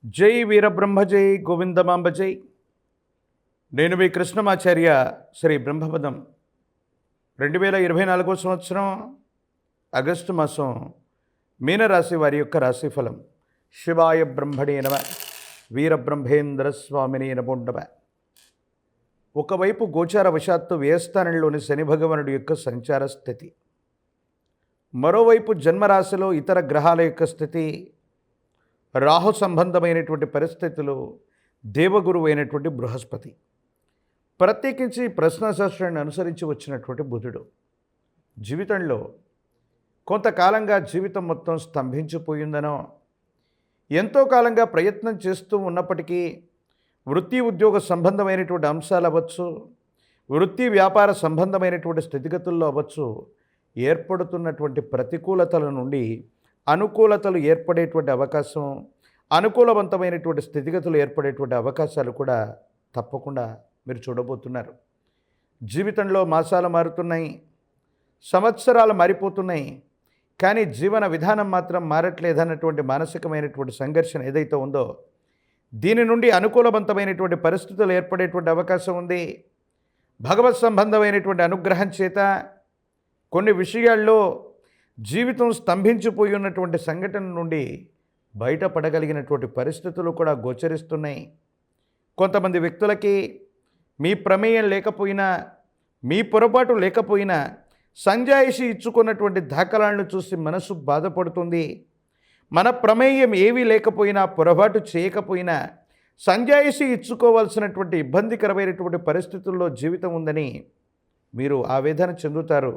జై వీరబ్రహ్మ జై గోవిందమాంబ జై. నేను మీ కృష్ణమాచార్య. శ్రీ బ్రహ్మపదం 2024 సంవత్సరం ఆగస్టు మాసం మీనరాశి వారి యొక్క రాశిఫలం. శివాయ బ్రహ్మణే నమ. వీరబ్రహ్మేంద్ర స్వామిని నమోండవ. ఒకవైపు గోచార వశాత్తు వ్యయస్థానంలోని శని భగవానుడి యొక్క సంచార స్థితి, మరోవైపు జన్మరాశిలో ఇతర గ్రహాల యొక్క స్థితి, రాహు సంబంధమైనటువంటి పరిస్థితులు, దేవగురువు అయినటువంటి బృహస్పతి, ప్రత్యేకించి ప్రశ్నాశాస్త్రాన్ని అనుసరించి వచ్చినటువంటి బుధుడు. జీవితంలో కొంతకాలంగా జీవితం మొత్తం స్తంభించిపోయిందనో, ఎంతో కాలంగా ప్రయత్నం చేస్తూ ఉన్నప్పటికీ వృత్తి ఉద్యోగ సంబంధమైనటువంటి అంశాలు అవ్వచ్చు, వృత్తి వ్యాపార సంబంధమైనటువంటి స్థితిగతుల్లో అవ్వచ్చు, ఏర్పడుతున్నటువంటి ప్రతికూలతల నుండి అనుకూలతలు ఏర్పడేటువంటి అవకాశం, అనుకూలవంతమైనటువంటి స్థితిగతులు ఏర్పడేటువంటి అవకాశాలు కూడా తప్పకుండా మీరు చూడబోతున్నారు. జీవితంలో మాసాలు మారుతున్నాయి, సంవత్సరాలు మారిపోతున్నాయి, కానీ జీవన విధానం మాత్రం మారట్లేదన్నటువంటి మానసికమైనటువంటి సంఘర్షణ ఏదైతే ఉందో, దీని నుండి అనుకూలవంతమైనటువంటి పరిస్థితులు ఏర్పడేటువంటి అవకాశం ఉంది. భగవత్ సంబంధమైనటువంటి అనుగ్రహం చేత కొన్ని విషయాల్లో జీవితం స్తంభించిపోయి ఉన్నటువంటి సంఘటన నుండి బయటపడగలిగినటువంటి పరిస్థితులు కూడా గోచరిస్తున్నాయి. కొంతమంది వ్యక్తులకి మీ ప్రమేయం లేకపోయినా, మీ పొరపాటు లేకపోయినా సంజాయిషి ఇచ్చుకున్నటువంటి దాఖలాలను చూసి మనసు బాధపడుతుంది. మన ప్రమేయం ఏమీ లేకపోయినా, పొరపాటు చేయకపోయినా సంజాయిషి ఇచ్చుకోవాల్సినటువంటి ఇబ్బందికరమైనటువంటి పరిస్థితుల్లో జీవితం ఉందని మీరు ఆవేదన చెందుతారు.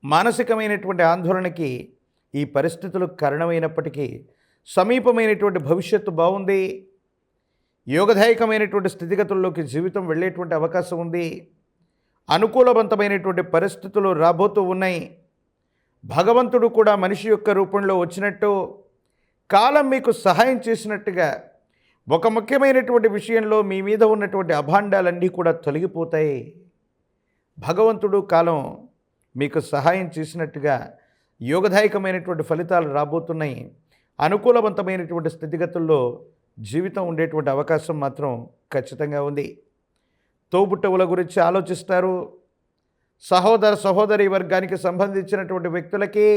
మానసికమైనటువంటి ఆందోళనకి ఈ పరిస్థితులు కారణమైనప్పటికీ సమీపమైనటువంటి భవిష్యత్తు బాగుంది. యోగదాయకమైనటువంటి స్థితిగతుల్లోకి జీవితం వెళ్ళేటువంటి అవకాశం ఉంది. అనుకూలవంతమైనటువంటి పరిస్థితులు రాబోతూ ఉన్నాయి. భగవంతుడు కూడా మనిషి యొక్క రూపంలో వచ్చినట్టు, కాలం మీకు సహాయం చేసినట్టుగా ఒక ముఖ్యమైనటువంటి విషయంలో మీ మీద ఉన్నటువంటి అభాండాలన్నీ కూడా తొలగిపోతాయి. భగవంతుడు కాలం మీకు సహాయం చేసినట్టుగా యోగదాయకమైనటువంటి ఫలితాలు రాబోతున్నాయి. అనుకూలవంతమైనటువంటి స్థితిగతుల్లో జీవితం ఉండేటువంటి అవకాశం మాత్రం ఖచ్చితంగా ఉంది. తోబుట్టువుల గురించి ఆలోచిస్తారు. సహోదర సహోదరి వర్గానికి సంబంధించినటువంటి వ్యక్తులకి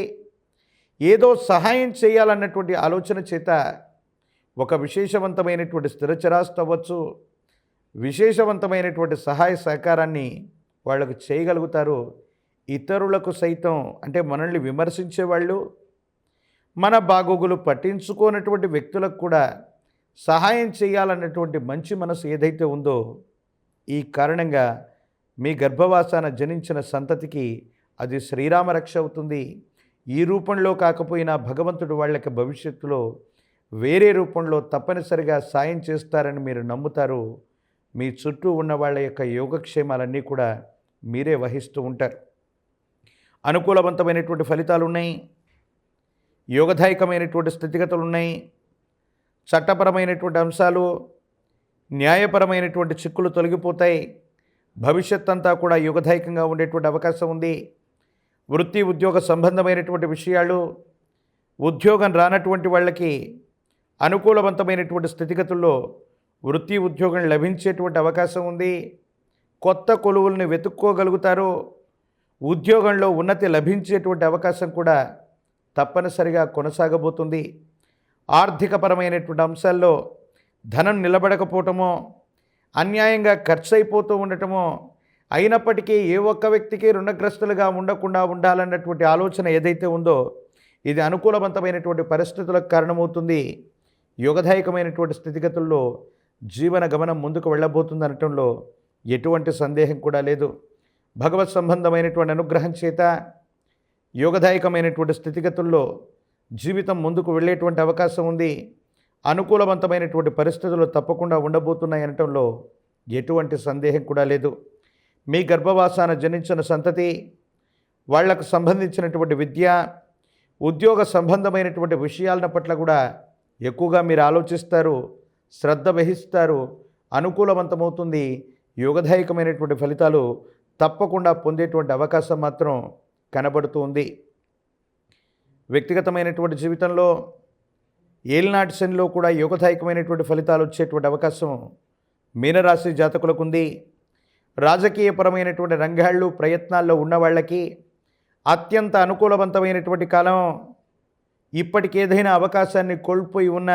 ఏదో సహాయం చేయాలన్నటువంటి ఆలోచన చేత ఒక విశేషవంతమైనటువంటి స్థిరచరాస్తి అవ్వచ్చు, విశేషవంతమైనటువంటి సహాయ సహకారాన్ని వాళ్ళకు చేయగలుగుతారు. ఇతరులకు సైతం, అంటే మనల్ని విమర్శించేవాళ్ళు, మన బాగోగులు పట్టించుకోనటువంటి వ్యక్తులకు కూడా సహాయం చేయాలన్నటువంటి మంచి మనసు ఏదైతే ఉందో, ఈ కారణంగా మీ గర్భవాసాన జనించిన సంతతికి అది శ్రీరామ రక్ష అవుతుంది. ఈ రూపంలో కాకపోయినా భగవంతుడు వాళ్ళకి భవిష్యత్తులో వేరే రూపంలో తప్పనిసరిగా సాయం చేస్తారని మీరు నమ్ముతారు. మీ చుట్టూ ఉన్న వాళ్ళ యొక్క యోగక్షేమాలన్నీ కూడా మీరే వహిస్తూ ఉంటారు. అనుకూలవంతమైనటువంటి ఫలితాలు ఉన్నాయి. యోగదాయకమైనటువంటి స్థితిగతులు ఉన్నాయి. చట్టపరమైనటువంటి అంశాలు, న్యాయపరమైనటువంటి చిక్కులు తొలగిపోతాయి. భవిష్యత్ అంతా కూడా యోగదాయకంగా ఉండేటువంటి అవకాశం ఉంది. వృత్తి ఉద్యోగ సంబంధమైనటువంటి విషయాలు, ఉద్యోగం రానటువంటి వాళ్ళకి అనుకూలవంతమైనటువంటి స్థితిగతుల్లో వృత్తి ఉద్యోగం లభించేటువంటి అవకాశం ఉంది. కొత్త కొలువుల్ని వెతుక్కోగలుగుతారు. ఉద్యోగంలో ఉన్నతి లభించేటువంటి అవకాశం కూడా తప్పనిసరిగా కొనసాగబోతుంది. ఆర్థికపరమైనటువంటి అంశాల్లో ధనం నిలబడకపోవటమో, అన్యాయంగా ఖర్చు అయిపోతూ ఉండటమో, అయినప్పటికీ ఏ ఒక్క వ్యక్తికి రుణగ్రస్తులుగా ఉండకుండా ఉండాలన్నటువంటి ఆలోచన ఏదైతే ఉందో, ఇది అనుకూలవంతమైనటువంటి పరిస్థితులకు కారణమవుతుంది. యోగదాయకమైనటువంటి స్థితిగతుల్లో జీవన గమనం ముందుకు వెళ్ళబోతుంది అనటంలో ఎటువంటి సందేహం కూడా లేదు. భగవత్ సంబంధమైనటువంటి అనుగ్రహం చేత యోగదాయకమైనటువంటి స్థితిగతుల్లో జీవితం ముందుకు వెళ్ళేటువంటి అవకాశం ఉంది. అనుకూలవంతమైనటువంటి పరిస్థితులు తప్పకుండా ఉండబోతున్నాయి అనటంలో ఎటువంటి సందేహం కూడా లేదు. మీ గర్భవాసాన జనించిన సంతతి, వాళ్లకు సంబంధించినటువంటి విద్య, ఉద్యోగ సంబంధమైనటువంటి విషయాల పట్ల కూడా ఎక్కువగా మీరు ఆలోచిస్తారు, శ్రద్ధ వహిస్తారు. అనుకూలవంతమవుతుంది. యోగదాయకమైనటువంటి ఫలితాలు తప్పకుండా పొందేటువంటి అవకాశం మాత్రం కనబడుతూ ఉంది. వ్యక్తిగతమైనటువంటి జీవితంలో ఏలినాటి శనిలో కూడా యోగదాయకమైనటువంటి ఫలితాలు వచ్చేటువంటి అవకాశం మీనరాశి జాతకులకు ఉంది. రాజకీయపరమైనటువంటి రంగాళ్ళు ప్రయత్నాల్లో ఉన్న వాళ్ళకి అత్యంత అనుకూలవంతమైనటువంటి కాలం. ఇప్పటికేదైనా అవకాశాన్ని కోల్పోయి ఉన్న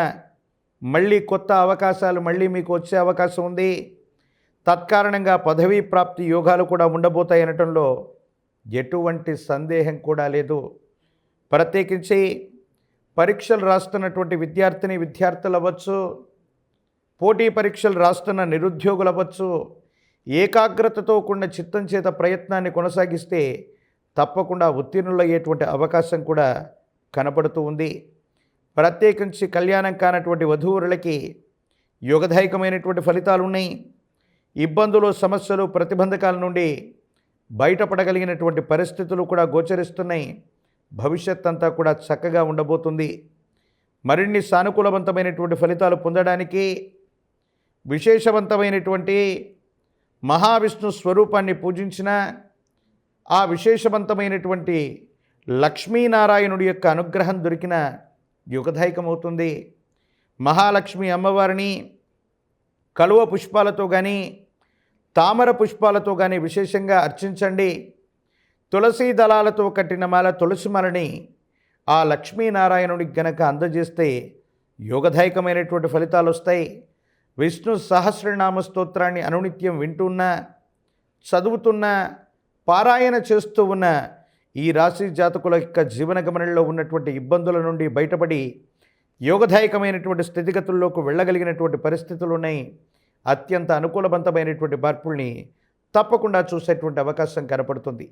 మళ్ళీ కొత్త అవకాశాలు మళ్ళీ మీకు వచ్చే అవకాశం ఉంది. తత్కారణంగా పదవీ ప్రాప్తి యోగాలు కూడా ఉండబోతాయి అనటంలో ఎటువంటి సందేహం కూడా లేదు. ప్రత్యేకించి పరీక్షలు రాస్తున్నటువంటి విద్యార్థులు అవ్వచ్చు, పోటీ పరీక్షలు రాస్తున్న నిరుద్యోగులు అవ్వచ్చు, ఏకాగ్రతతో కూడిన చిత్తం చేత ప్రయత్నాన్ని కొనసాగిస్తే తప్పకుండా ఉత్తీర్ణులయ్యేటువంటి అవకాశం కూడా కనపడుతూ ఉంది. ప్రత్యేకించి కళ్యాణం కానటువంటి వధూవరులకి యోగదాయకమైనటువంటి ఫలితాలు ఉన్నాయి. ఇబ్బందులు, సమస్యలు, ప్రతిబంధకాల నుండి బయటపడగలిగినటువంటి పరిస్థితులు కూడా గోచరిస్తున్నాయి. భవిష్యత్ అంతా కూడా చక్కగా ఉండబోతుంది. మరిన్ని సానుకూలవంతమైనటువంటి ఫలితాలు పొందడానికి విశేషవంతమైనటువంటి మహావిష్ణు స్వరూపాన్ని పూజించిన ఆ విశేషవంతమైనటువంటి లక్ష్మీనారాయణుడి యొక్క అనుగ్రహం దొరికిన యుగదాయకమవుతుంది. మహాలక్ష్మి అమ్మవారిని కలువ పుష్పాలతో కానీ తామర పుష్పాలతో కానీ విశేషంగా అర్చించండి. తులసీ దళాలతో కట్టిన మాల తులసిమాలని ఆ లక్ష్మీనారాయణుడికి గనక అందజేస్తే యోగదాయకమైనటువంటి ఫలితాలు వస్తాయి. విష్ణు సహస్రనామ స్తోత్రాన్ని అనునిత్యం వింటున్నా, చదువుతున్నా, పారాయణ చేస్తూ ఉన్న ఈ రాశి జాతకుల యొక్క జీవన గమనంలో ఉన్నటువంటి ఇబ్బందుల నుండి బయటపడి యోగదాయకమైనటువంటి స్థితిగతుల్లోకి వెళ్ళగలిగినటువంటి పరిస్థితులు ఉన్నాయి. అత్యంత అనుకూలవంతమైనటువంటి మార్పుల్ని తప్పకుండా చూసేటువంటి అవకాశం కనపడుతుంది.